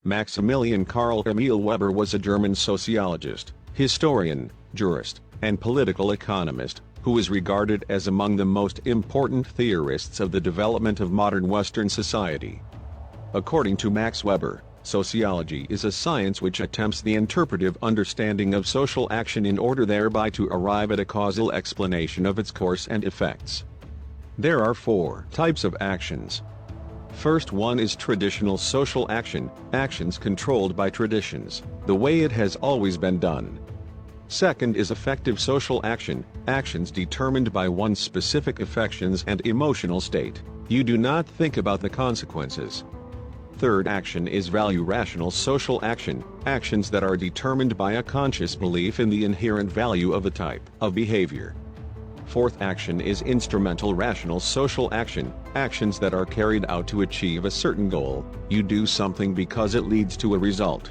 Maximilian Karl Emil Weber was a German sociologist, historian, jurist, and political economist, who is regarded as among the most important theorists of the development of modern Western society. According to Max Weber, sociology is a science which attempts the interpretive understanding of social action in order thereby to arrive at a causal explanation of its course and effects. There are 4 types of actions. First one is traditional social action, actions controlled by traditions, the way it has always been done. Second is affective social action, actions determined by one's specific affections and emotional state. You do not think about the consequences. Third action is value rational social action, actions that are determined by a conscious belief in the inherent value of a type of behavior. Fourth action is instrumental rational social action, actions that are carried out to achieve a certain goal. You do something because it leads to a result.